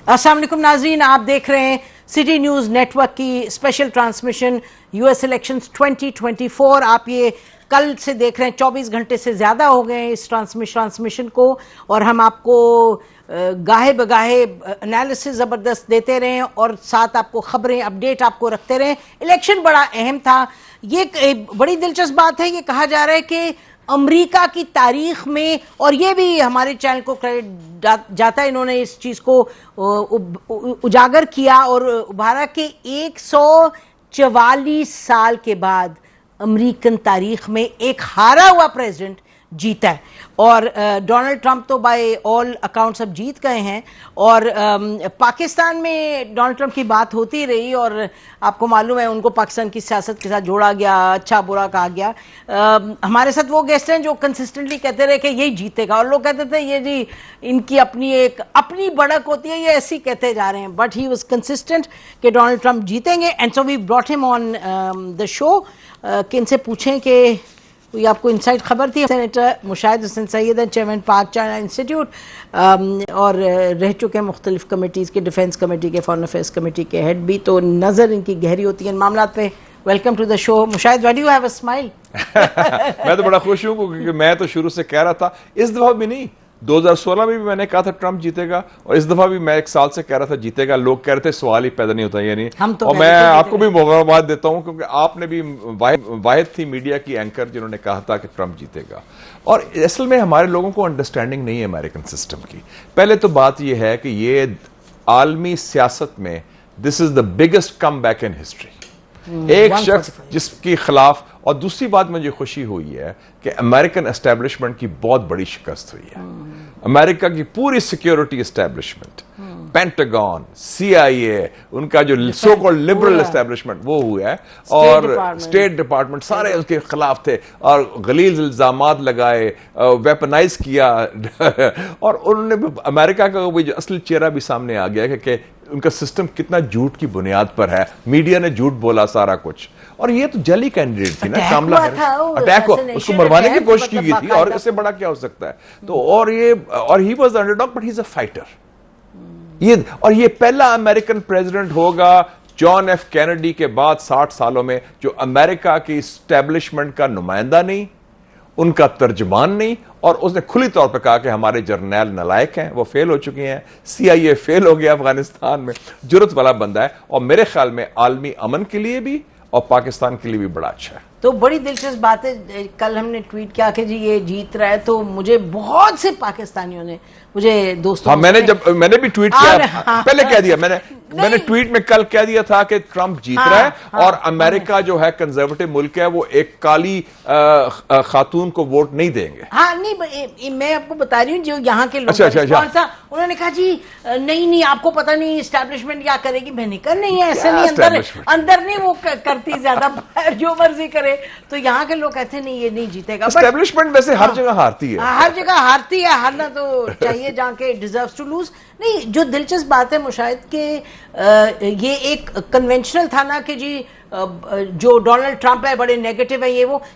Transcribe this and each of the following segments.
السلام علیکم ناظرین، آپ دیکھ رہے ہیں سٹی نیوز نیٹ ورک کی special transmission U S elections 2024۔ آپ یہ کل سے دیکھ رہے ہیں، 24 گھنٹے سے زیادہ ہو گئے ہیں اس ٹرانسمیشن کو، اور ہم آپ کو گاہے بگاہے انالیسس زبردست دیتے رہے ہیں اور ساتھ آپ کو خبریں اپڈیٹ آپ کو رکھتے رہے۔ الیکشن بڑا اہم تھا، یہ بڑی دلچسپ بات ہے۔ یہ کہا جا رہا ہے کہ امریکہ کی تاریخ میں، اور یہ بھی ہمارے چینل کو کریڈٹ جاتا ہے، انہوں نے اس چیز کو اجاگر کیا اور ابھارا کہ 144 سال کے بعد امریکن تاریخ میں ایک ہارا ہوا پریزیڈنٹ جیتا ہے، اور ڈونلڈ ٹرمپ تو بائی آل اکاؤنٹس اب جیت گئے ہیں۔ اور پاکستان میں ڈونلڈ ٹرمپ کی بات ہوتی رہی، اور آپ کو معلوم ہے ان کو پاکستان کی سیاست کے ساتھ جوڑا گیا، اچھا برا کہا گیا۔ ہمارے ساتھ وہ گیسٹ ہیں جو کنسسٹنٹلی کہتے رہے کہ یہی جیتے گا، اور لوگ کہتے تھے یہ جی ان کی اپنی بڑک ہوتی ہے، یہ ایسی کہتے جا رہے ہیں، بٹ ہی واز کنسسٹنٹ کہ ڈونلڈ ٹرمپ جیتیں گے۔ اینڈ سو وی براٹ ہم آن دا شو کہ ان سے پوچھیں کہ کوئی آپ کو انسائٹ خبر تھی۔ سینیٹر مشاہد حسین سید ہیں، چیئرمین پاک چائنا انسٹیٹیوٹ، اور رہ چکے ہیں مختلف کمیٹیز کے، ڈیفنس کمیٹی کے، فارن افیئرس کمیٹی کے ہیڈ بھی، تو نظر ان کی گہری ہوتی ہے ان معاملات پہ۔ Welcome to the show Mushahid, why do you have a smile? میں تو بڑا خوش ہوں کیونکہ میں تو شروع سے کہہ رہا تھا، اس دفعہ بھی نہیں، 2016 میں بھی میں نے کہا تھا ٹرمپ جیتے گا، اور اس دفعہ بھی میں 1 سال سے کہہ رہا تھا جیتے گا۔ لوگ کہہ رہے تھے سوال ہی پیدا نہیں ہوتا، یعنی اور میں آپ کو بھی مبارکباد دیتا ہوں کیونکہ آپ نے بھی واحد تھی میڈیا کی اینکر جنہوں نے کہا تھا کہ ٹرمپ جیتے گا۔ اور اصل میں ہمارے لوگوں کو انڈرسٹینڈنگ نہیں ہے امریکن سسٹم کی۔ پہلے تو بات یہ ہے کہ یہ عالمی سیاست میں this is the biggest comeback in history, ایک شخص جس کے خلاف۔ اور دوسری بات مجھے خوشی ہوئی ہے کہ امریکن اسٹیبلشمنٹ کی بہت بڑی شکست ہوئی ہے۔ امریکہ کی پوری سیکیورٹی اسٹیبلشمنٹ، پینٹاگون، سی آئی اے، ان کا جو سو کالڈ لبرل اسٹیبلشمنٹ وہ ہوا ہے، اور اسٹیٹ ڈپارٹمنٹ سارے اس کے خلاف تھے، اور غلیظ الزامات لگائے، ویپنائز کیا، اور انہوں نے امریکہ کا جو اصل چہرہ بھی سامنے آ گیا کہ ان کا سسٹم کتنا جھوٹ کی بنیاد پر ہے، میڈیا نے جھوٹ بولا سارا کچھ۔ اور یہ تو جعلی کینڈیڈیٹ تھی نا، کاملا اٹیک ہو، اس کو مروانے کی کوشش کی گئی تھی، اور اس سے بڑا کیا ہو سکتا ہے؟ تو اور he was under dog but he is a fighter. اور یہ پہلا امریکن پریزیڈنٹ ہوگا جان ایف کینیڈی کے بعد 60 سالوں میں جو امریکہ کی اسٹیبلشمنٹ کا نمائندہ نہیں، ان کا ترجمان نہیں، اور اس نے کھلی طور پہ کہا کہ ہمارے جرنیل نالائق ہیں، وہ فیل ہو چکے ہیں، سی آئی اے فیل ہو گیا افغانستان میں۔ جرت والا بندہ ہے، اور میرے خیال میں عالمی امن کے لیے بھی اور پاکستان کے لیے بھی بڑا اچھا ہے۔ تو بڑی دلچسپ بات ہے، کل ہم نے ٹویٹ کیا کہ جی یہ جیت رہا ہے، تو مجھے بہت سے پاکستانیوں نے، مجھے دوستوں، میں نے بھی ٹویٹ کیا، پہلے کہہ دیا میں نے ٹویٹ میں کل کہہ دیا تھا کہ ٹرمپ جیت رہا ہے، اور امریکہ جو ہے کنزرویٹو ملک ہے، وہ ایک کالی خاتون کو ووٹ نہیں دیں گے۔ ہاں نہیں، میں آپ کو بتا رہی ہوں جو یہاں کے لوگ، انہوں نے کہا جی نہیں آپ کو پتہ نہیں اسٹیبلشمنٹ کیا کرے گی۔ میں نے کہا نہیں ایسے نہیں، اندر نہیں وہ کرتی زیادہ، جو مرضی کرے۔ تو یہاں کے لوگ کہتے ہیں نہیں یہ نہیں جیتے گا۔ اسٹیبلشمنٹ ویسے ہر جگہ ہارتی ہے، ہر جگہ ہارتی ہے، ہارنا تو چاہیے جہاں کے ڈیزروز ٹو لوز۔ نہیں، جو دلچسپ بات ہے مشاہد کہ یہ ایک کنونشنل تھا نا کہ جی جو ڈونلڈ ٹرمپ ہے بڑے نیگیٹو ہے،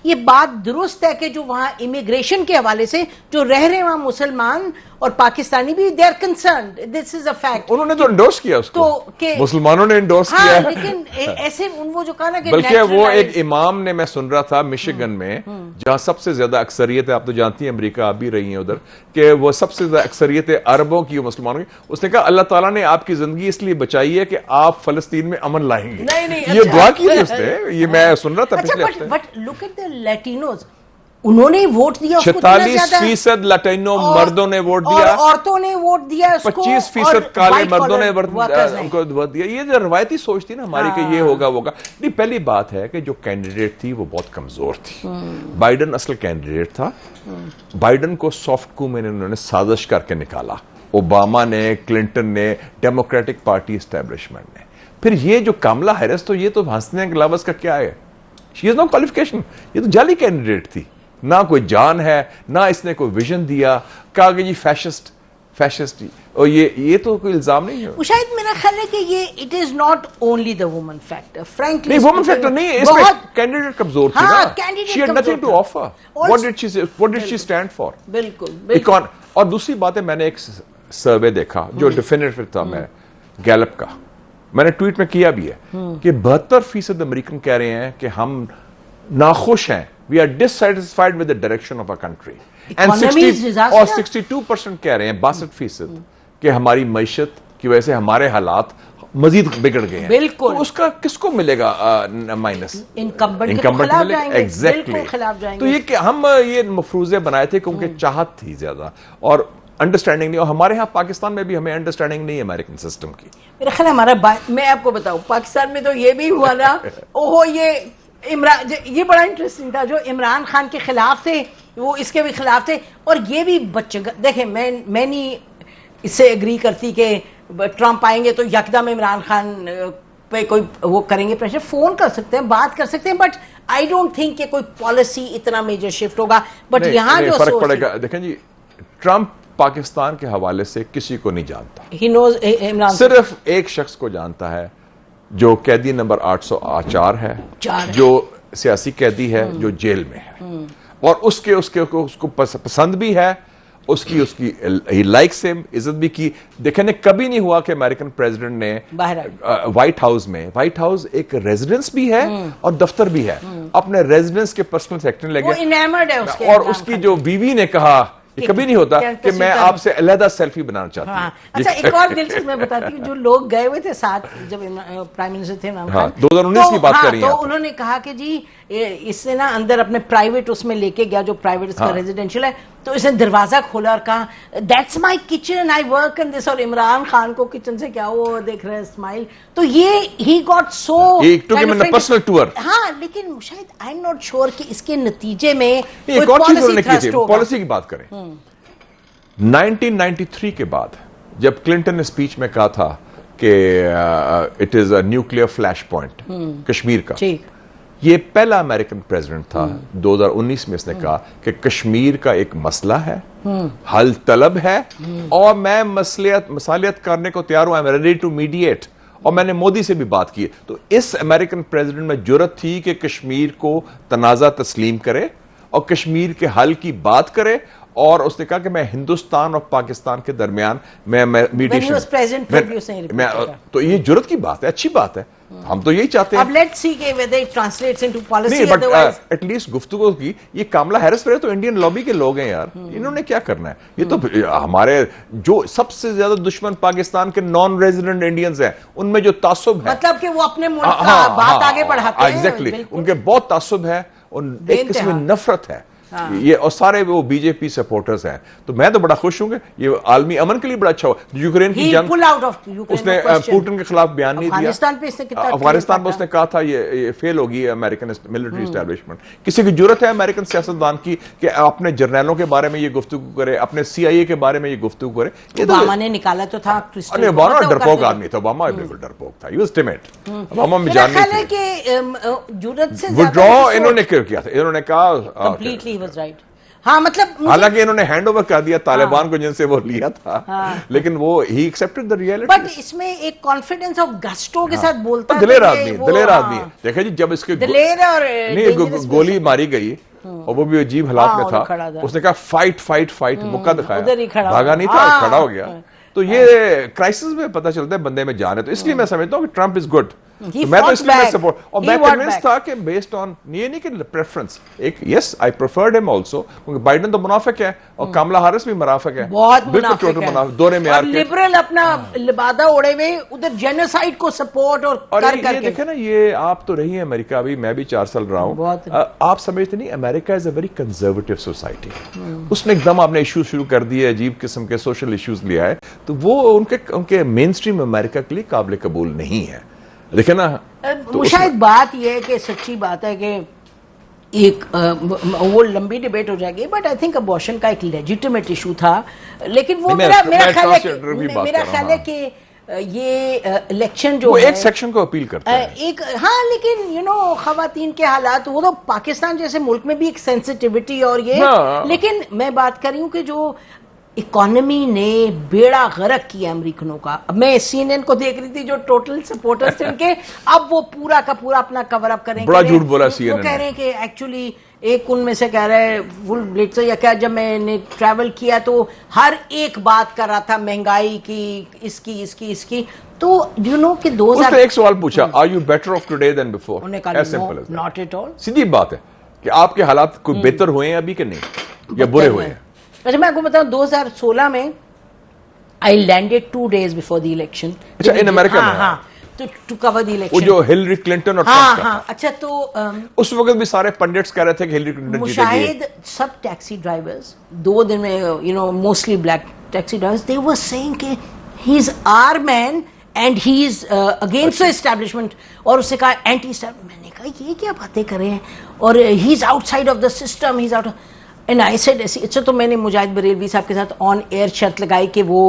یہ بات درست ہے کہ جو وہاں امیگریشن کے حوالے سے جو رہ رہے وہاں مسلمان اور پاکستانی بھی they are concerned, this is a fact. انہوں نے تو انڈورس کیا اس کو، مسلمانوں نے انڈورس کیا، لیکن ایسے وہ جو کہا نا کہ بلکہ وہ ایک امام نے، میں سن رہا تھا مشیگن میں جہاں سب سے زیادہ اکثریت ہے، آپ تو جانتی ہیں امریکہ آپ بھی رہی ہیں ادھر، کہ وہ سب سے زیادہ اکثریت ہے عربوں کی اور مسلمانوں کی۔ اس نے کہا اللہ تعالیٰ نے آپ کی زندگی اس لیے بچائی ہے کہ آپ فلسطین میں امن لائیں گے، یہ دعا کی تھی اس نے، یہ میں سن رہا تھا پچھلے ہفتے۔ بٹ لک ایٹ دی لیٹینوز، انہوں نے ووٹ دیا، 46% لٹینو مردوں نے ووٹ دیا، عورتوں نے ووٹ دیا، 25% کالے مردوں نے ان کو ووٹ دیا۔ یہ جو روایتی سوچ تھی نا ہماری کہ یہ ہوگا ہوگا نہیں، پہلی بات ہے کہ جو کینڈیڈیٹ تھی وہ بہت کمزور تھی۔ بائیڈن اصل کینڈیڈیٹ تھا، بائیڈن کو سافٹ کو میں نے انہوں نے سازش کر کے نکالا، اوباما نے، کلنٹن نے، ڈیموکریٹک پارٹی اسٹیبلشمنٹ نے۔ پھر یہ جو کاملا ہیرس، تو یہ تو ہنسنے کے علاوہ اس کا کیا ہے؟ شی از نو کوالیفیکیشن، یہ تو جعلی کینڈیڈیٹ تھی، نہ کوئی جان ہے، نہ اس نے کوئی ویژن دیا، کہا کہ جی فیشسٹ، اور یہ تو کوئی الزام نہیں ہے۔ شاید میرا خیال ہے کہ یہ it is not only the woman factor, frankly نہیں، وومن فیکٹر نہیں، اس میں کینڈیڈیٹ کمزور تھی نا، she had nothing to offer, what did she stand for? بالکل۔ اور دوسری بات ہے، میں نے ایک سروے دیکھا جو ڈیفینیٹو تھا میں گیلپ کا، میں نے ٹویٹ میں کیا بھی ہے کہ 72% امریکن کہہ رہے ہیں کہ ہم ناخوش ہیں، we are dissatisfied with the direction of our country, اور 62% کہہ رہے ہیں 62% کہ ہماری معیشت کی وجہ سے ہمارے حالات مزید بگڑ گئے ہیں. بالکل. تو اس کا کس کو ملے گا مائنس؟ انکمبنٹ کے خلاف جائیں گے. ایگزیکٹلی. تو یہ کہ ہم یہ مفروضے بنائے تھے کیونکہ چاہت تھی زیادہ اور انڈرسٹینڈنگ نہیں، اور ہمارے ہاں پاکستان میں بھی ہمیں انڈرسٹینڈنگ نہیں ہے امریکن سسٹم کی. میرا خیال ہمارا میں آپ کو بتاؤں پاکستان میں تو یہ بھی ہوا نا، یہ بڑا انٹرسٹنگ تھا، جو عمران خان کے خلاف تھے وہ اس کے بھی خلاف تھے، اور یہ بھی بچے دیکھیں میں نہیں اس سے اگری کرتی کہ ٹرمپ آئیں گے تو یکدم عمران خان پہ کوئی وہ کریں گے پریشر، فون کر سکتے ہیں، بات کر سکتے ہیں، بٹ آئی ڈونٹ تھنک کہ کوئی پالیسی اتنا میجر شفٹ ہوگا. بٹ یہاں جو فرق پڑے گا، دیکھیں جی ٹرمپ پاکستان کے حوالے سے کسی کو نہیں جانتا، ہی نوز عمران صرف ایک شخص کو جانتا ہے جو قیدی نمبر 804 ہے، جو سیاسی قیدی ہے جو جیل میں ہے، اور اس کو پسند بھی ہے، اس کی ہی لائکس ہم، عزت بھی کی. دیکھیں کبھی نہیں ہوا کہ امریکن پریزیڈنٹ نے وائٹ ہاؤس ایک ریزیڈنس بھی ہے اور دفتر بھی ہے، اپنے ریزیڈنس کے پرسنل سیکٹر لگے، اور اس کی جو بیوی نے کہا یہ کبھی نہیں ہوتا کہ میں آپ سے علیحدہ سیلفی بنانا چاہتی ہوں. اچھا ایک اور دلچسپ میں بتاتی ہوں، جو لوگ گئے ہوئے تھے ساتھ جب پرائم منسٹر تھے عمران خان 2019 کی بات کر رہی ہیں، تو انہوں نے کہا کہ جی اس نے نا اندر اپنے پرائیویٹ اس میں لے کے گیا جو پرائیویٹ اس کا ریزیڈینشیل ہے، تو اس نے دروازہ کھولا اور کہا that's my kitchen I work in this, اور عمران خان کو کچن سے کیا وہ دیکھ رہے اسمائل. تو یہ he got so personal tour. ہاں لیکن شاید آئی ایم ناٹ شیور کہ اس کے نتیجے میں پالیسی کی بات کریں. 1993 کے بعد جب کلنٹن نے اسپیچ میں کہا تھا کہ it is a nuclear flash point Kashmir کا، یہ پہلا امریکن پریزیڈنٹ تھا 2019 میں اس نے کہا کہ کشمیر کا ایک مسئلہ ہے، حل طلب ہے، اور میں مصالحت کرنے کو تیار ہوں، I'm ready to mediate. اور میں نے مودی سے بھی بات کی. تو اس امریکن پریزیڈنٹ میں جرأت تھی کہ کشمیر کو تنازع تسلیم کرے اور کشمیر کے حل کی بات کرے، اور اس نے کہا کہ میں ہندوستان اور پاکستان کے درمیان میں میڈیشن. تو یہ جرأت کی بات ہے، اچھی بات ہے، ہم تو یہی چاہتے ہیں. اب لیٹس سی کہ whether it translates into policy. نہیں بٹ ایٹ لیسٹ گفتگو کی. یہ کاملا ہیرس تو انڈین لابی کے لوگ ہیں یار، انہوں نے کیا کرنا ہے؟ یہ تو ہمارے جو سب سے زیادہ دشمن پاکستان کے نان ریزیڈنٹ انڈینز ہیں، ان میں جو تعصب ہے، مطلب کہ وہ اپنے ملک کا بات آگے بڑھاتے ہیں. ایگزیکٹلی، ان کے بہت تعصب ہے، ایک قسم میں نفرت ہے یہ، اور سارے وہ بی جے پی سپورٹرز ہیں. تو میں تو بڑا خوش ہوں گے، یہ عالمی امن کے لیے بڑا اچھا ہوا. یوکرین کی جنگ اس نے پوٹن کے خلاف بیان نہیں دیا، افغانستان میں اس نے کہا تھا یہ فیل ہوگی امریکن ملٹری اسٹیبلشمنٹ. کسی کی جرأت ہے امریکن سیاستدان کی کہ اپنے جرنیلوں کے بارے میں یہ گفتگو کرے، اپنے سی آئی اے کے بارے میں یہ گفتگو کرے. اوباما نے نکالا تو تھا، اوباما ڈرپوک آدمی تھا، اوباما بالکل ڈرپوک تھا، ہی واز ٹیمڈ. اوباما میں جان نہیں تھی جرأت سے وڈرا انہوں نے کیا تھا، انہوں نے کہا completely he was right. ہاں مطلب حالانکہ انہوں نے ہینڈ اوور کر دیا طالبان کو جن سے وہ لیا تھا، لیکن وہ ہی ایکسپٹڈ دی ریئلٹی. بٹ اس میں ایک کانفیڈنس آف گسٹو کے ساتھ بولتا ہے، دلیر آدمی ہے. دیکھیں جی جب اس کے گولی ماری گئی اور وہ بھی عجیب حالات میں تھا، اس نے کہا فائٹ موقع دکھایا، بھاگا نہیں تھا، کھڑا ہو گیا. تو یہ کرائسس میں پتہ چلتا ہے بندے میں جان ہے. تو اس لیے میں سمجھتا ہوں کہ ٹرمپ از گڈ. میں تو اس لیے میں سپورٹ، اور میں کنونس تھا کہ بیسڈ آن یہ نہیں کہ پریفرنس ایک، یس آئی پریفرڈ ہم آلسو، کیونکہ بائیڈن تو منافق ہے اور کاملا ہیرس بھی منافق ہے، بہت بالکل ٹوٹل منافق، دورے میں اور لبرل اپنا لبادہ اڑے ہوئے ادھر جینوسائیڈ کو سپورٹ اور کر کے. دیکھیں نا یہ آپ تو رہی ہیں امریکہ، ابھی میں بھی 4 سال رہا ہوں. آپ سمجھتے نہیں امریکہ از اے ویری کنزرویٹو سوسائٹی. اس نے ایک دم آپ نے ایشوز شروع کر دیے، عجیب قسم کے سوشل ایشوز لیا ہے، تو وہ ان کے مین اسٹریم امریکہ کے لیے قابل قبول نہیں ہے. دیکھیں نا شاید بات یہ ہے کہ سچی بات ہے کہ ایک وہ لمبی ڈیبیٹ ہو جائے گی، بٹ آئی تھنک ابارشن کا ایک لیجیٹیمیٹ ایشو تھا، لیکن وہ میرا خیال ہے کہ یہ الیکشن جو ایک سیکشن کو اپیل کرتا ہے ایک، ہاں لیکن خواتین کے حالات وہ تو پاکستان جیسے ملک میں بھی ایک سینسٹیوٹی اور یہ، لیکن میں بات کر رہی ہوں کہ جو اکانومی نے بیڑا غرق کیا امریکنوں کا. اب میں سی این این کو دیکھ رہی تھی جو ٹوٹل سپورٹرز تھے ان کے، اب وہ پورا کا پورا اپنا کور اپ کریں، بڑا جھوٹ بولا سی این این، وہ کہہ رہے ہیں کہ ایکچولی ایک ان میں سے کہہ رہا ہے فل بلٹز یا کیا، جب میں نے ٹریول کیا تو ہر ایک بات کر رہا تھا مہنگائی کی، اس کی تو ڈو یو نو کہ اس نے ایک سوال پوچھا are you better off today than before, انہوں نے کہا ناٹ ایٹ آل. سیدھی بات ہے کہ آپ کے حالات کوئی بہتر ہوئے ہیں ابھی کہ نہیں یا برے ہوئے ہیں. اچھا میں آپ کو بتاؤں 2016 میں I landed 2 days before the election. اچھا ان امریکہ میں ہاں to cover the election. وہ جو ہلری کلنٹن اور ٹرمپ کا اچھا تو اس وقت بھی سارے پنڈٹس کہہ رہے تھے کہ ہلری کلنٹن جیتے گی. مشاہد سب ٹیکسی ڈرائیورز 2 دن میں mostly black taxi drivers they were saying کہ he is our man and he is against the establishment اور اس سے کہا اینٹی اسٹیبلشمنٹ. میں نے کہا یہ کیا باتیں کر رہے ہیں اور he is outside of the system, he is out of and I said اچھا تو میں نے مجاہد بریلوی صاحب کے ساتھ آن ایئر شرط لگائی کہ وہ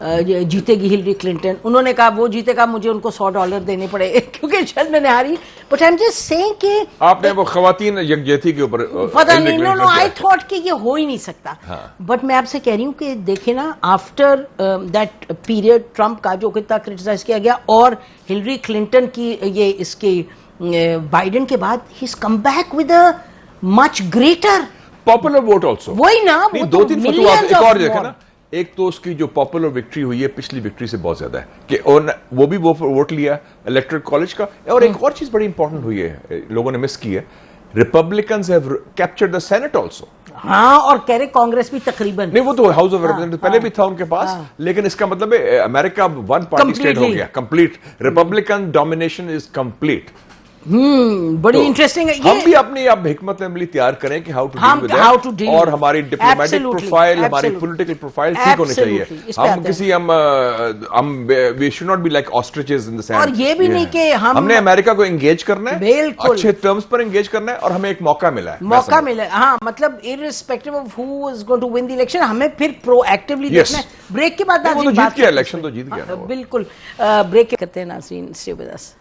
جیتے گی ہلری کلنٹن. انہوں نے کہا وہ جیتے گا مجھے ان کو $100 دینے پڑے کیونکہ شاید میں نے ہاری. But I am just seeing کہ آپ نے وہ خواتین یکجہتی کے اوپر پتہ نہیں نو آئی تھاٹ کہ یہ ہو ہی نہیں سکتا. بٹ میں آپ سے کہہ رہی ہوں کہ دیکھیں نا آفٹر دیٹ پیریڈ ٹرمپ کا جو کتنا کرٹیسائز کیا گیا اور ہلری کلنٹن کی یہ اس کے بائیڈن کے بعد he is come back with a much greater popular vote also. وہی نا 2-3 فتوات ایک اور دیکھا نا. ایک تو اس کی جو پاپولر وکٹری ہوئی ہے پچھلی وکٹری سے بہت زیادہ ہے کہ وہ بھی ووٹ لیا الیکٹرل کالج کا. اور ایک اور چیز بڑی امپورٹنٹ ہوئی ہے لوگوں نے مس کی ہے, Republicans have captured the Senate also. ہاں اور کہہ رہے کانگریس بھی تقریباً نہیں, وہ تو ہاؤس آف ریپرزینٹیٹیو پہلے بھی تھا ان کے پاس, لیکن اس کا مطلب ہے امریکہ ون پارٹی اسٹیٹ ہو گیا complete. Republican domination is complete. بڑی انٹرسٹنگ ہے. ہم بھی اپنی اب حکمت عملی تیار کریں کہ ہاؤ ٹو ڈیل اور ہماری ڈپلومیٹک پروفائل, ہماری پولیٹیکل پروفائل ٹھیک ہونی چاہیے. ہم کسی we should not be like ostriches in the sand. اور یہ بھی نہیں کہ ہم نے امریکہ کو انگیج کرنا ہے, بالکل اچھے ٹرمز پر انگیج کرنا ہے, اور ہمیں ایک موقع ملا ہے. ہاں مطلب irrespective of who is going to win the election ہمیں پھر پرو ایکٹیولی دیکھنا ہے. بریک کے بعد جیت گیا الیکشن تو جیت گیا بالکل. بریک کرتے ہیں ناظرین, اسٹے ود اس.